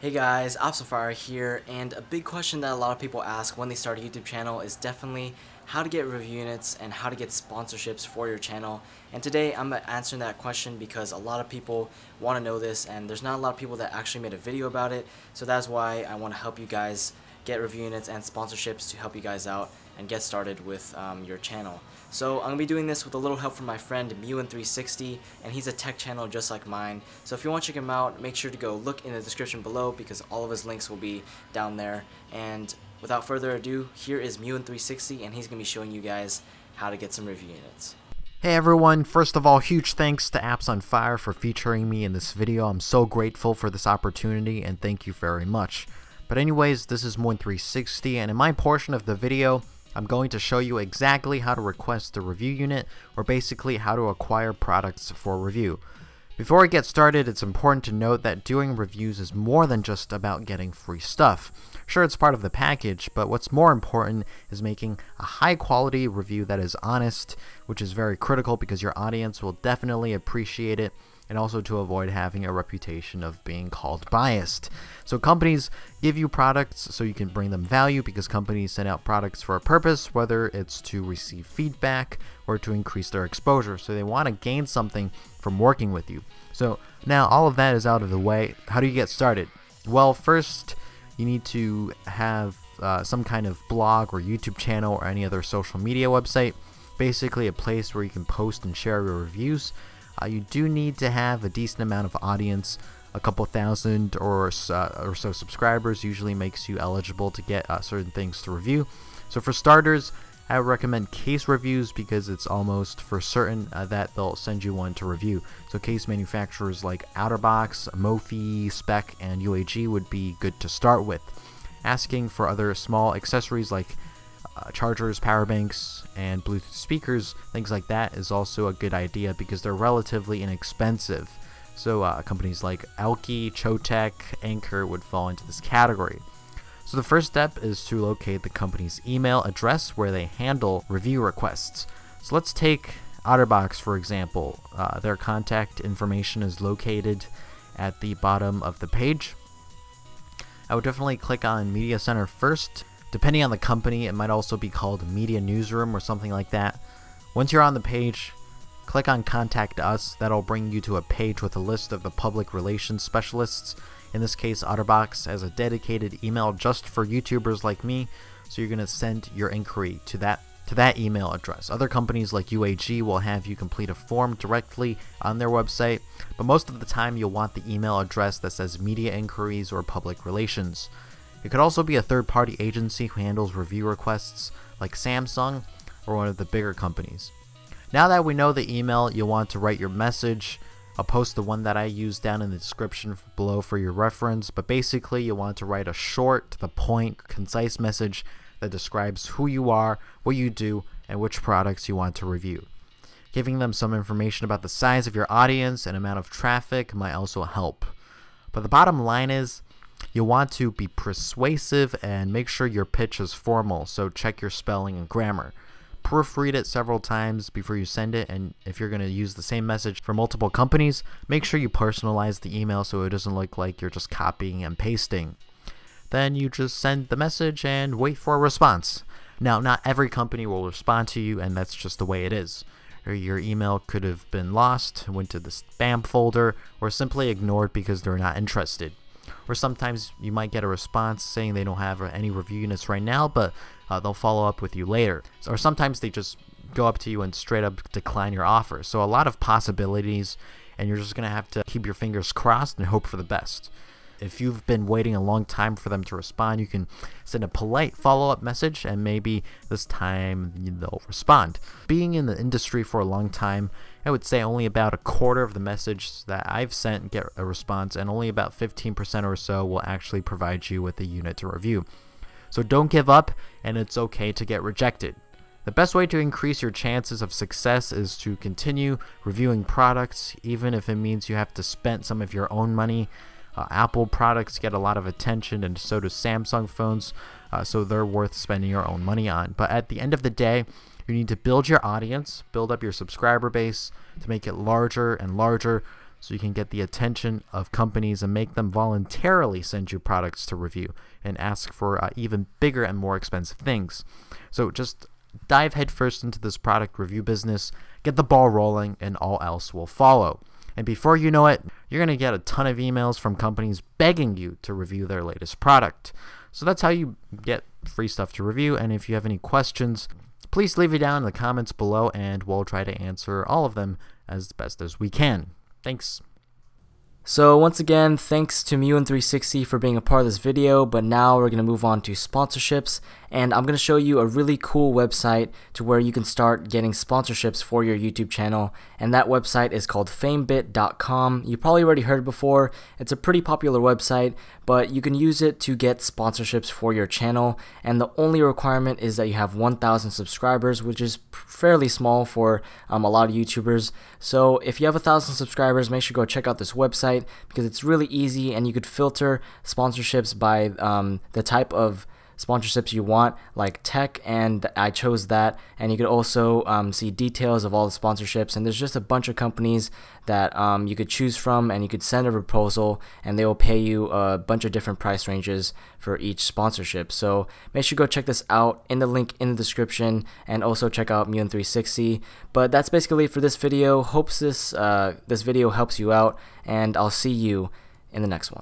Hey guys, Opsafire here, and a big question that a lot of people ask when they start a YouTube channel is definitely how to get review units and how to get sponsorships for your channel. And today I'm answering that question because a lot of people want to know this and there's not a lot of people that actually made a video about it, so that's why I want to help you guys get review units and sponsorships to help you guys out and get started with your channel. So I'm going to be doing this with a little help from my friend Muwen360, and he's a tech channel just like mine. So if you want to check him out, make sure to go look in the description below because all of his links will be down there. And without further ado, here is Muwen360, and he's going to be showing you guys how to get some review units. Hey everyone, first of all, huge thanks to Apps on Fire for featuring me in this video. I'm so grateful for this opportunity and thank you very much. But anyways, this is Muwen360, and in my portion of the video, I'm going to show you exactly how to request a review unit, or basically how to acquire products for review. Before we get started, it's important to note that doing reviews is more than just about getting free stuff. Sure, it's part of the package, but what's more important is making a high quality review that is honest, which is very critical because your audience will definitely appreciate it, and also to avoid having a reputation of being called biased. So companies give you products so you can bring them value, because companies send out products for a purpose, whether it's to receive feedback or to increase their exposure. So they want to gain something from working with you. So now all of that is out of the way. How do you get started? Well, first you need to have some kind of blog or YouTube channel or any other social media website, basically a place where you can post and share your reviews. You do need to have a decent amount of audience. A couple thousand or so subscribers usually makes you eligible to get certain things to review. So for starters, I would recommend case reviews because it's almost for certain that they'll send you one to review. So case manufacturers like OtterBox, Mophie, Spec, and UAG would be good to start with. Asking for other small accessories like chargers, power banks, and Bluetooth speakers, things like that, is also a good idea because they're relatively inexpensive. So companies like Alki, Chotec, Anchor would fall into this category. So the first step is to locate the company's email address where they handle review requests. So let's take OtterBox for example. Their contact information is located at the bottom of the page. I would definitely click on Media Center first. Depending on the company, it might also be called Media Newsroom or something like that. Once you're on the page, click on Contact Us. That'll bring you to a page with a list of the public relations specialists. In this case, OtterBox has a dedicated email just for YouTubers like me, so you're going to send your inquiry to that email address. Other companies like UAG will have you complete a form directly on their website, but most of the time you'll want the email address that says Media Inquiries or Public Relations. It could also be a third-party agency who handles review requests like Samsung or one of the bigger companies. Now that we know the email, you'll want to write your message. I'll post the one that I use down in the description below for your reference, but basically you'll want to write a short, to the point, concise message that describes who you are, what you do, and which products you want to review. Giving them some information about the size of your audience and amount of traffic might also help. But the bottom line is, you'll want to be persuasive and make sure your pitch is formal, so check your spelling and grammar. Proofread it several times before you send it, and if you're going to use the same message for multiple companies, make sure you personalize the email so it doesn't look like you're just copying and pasting. Then you just send the message and wait for a response. Now, not every company will respond to you, and that's just the way it is. Or your email could have been lost, went to the spam folder, or simply ignored because they're not interested. Or sometimes you might get a response saying they don't have any review units right now, but they'll follow up with you later. Or sometimes they just go up to you and straight up decline your offer. So a lot of possibilities, and you're just going to have to keep your fingers crossed and hope for the best. If you've been waiting a long time for them to respond, you can send a polite follow-up message, and maybe this time they'll respond. Being in the industry for a long time, I would say only about a quarter of the messages that I've sent get a response, and only about 15% or so will actually provide you with a unit to review. So don't give up, and it's okay to get rejected. The best way to increase your chances of success is to continue reviewing products, even if it means you have to spend some of your own money. Apple products get a lot of attention, and so do Samsung phones, so they're worth spending your own money on. But at the end of the day, you need to build your audience, build up your subscriber base to make it larger and larger, so you can get the attention of companies and make them voluntarily send you products to review and ask for even bigger and more expensive things. So just dive headfirst into this product review business, get the ball rolling, and all else will follow. And before you know it, you're going to get a ton of emails from companies begging you to review their latest product. So that's how you get free stuff to review. And if you have any questions, please leave it down in the comments below and we'll try to answer all of them as best as we can. Thanks. So once again, thanks to Muwen360 for being a part of this video, but now we're going to move on to sponsorships, and I'm going to show you a really cool website to where you can start getting sponsorships for your YouTube channel, and that website is called famebit.com. You probably already heard it before. It's a pretty popular website, but you can use it to get sponsorships for your channel, and the only requirement is that you have 1,000 subscribers, which is fairly small for a lot of YouTubers. So if you have 1,000 subscribers, make sure to go check out this website, because it's really easy and you could filter sponsorships by the type of sponsorships you want, like tech, and I chose that. And you could also see details of all the sponsorships, and there's just a bunch of companies that you could choose from, and you could send a proposal and they will pay you a bunch of different price ranges for each sponsorship. So make sure to go check this out in the link in the description, and also check out Muwen360. But that's basically it for this video. Hopes this video helps you out, and I'll see you in the next one.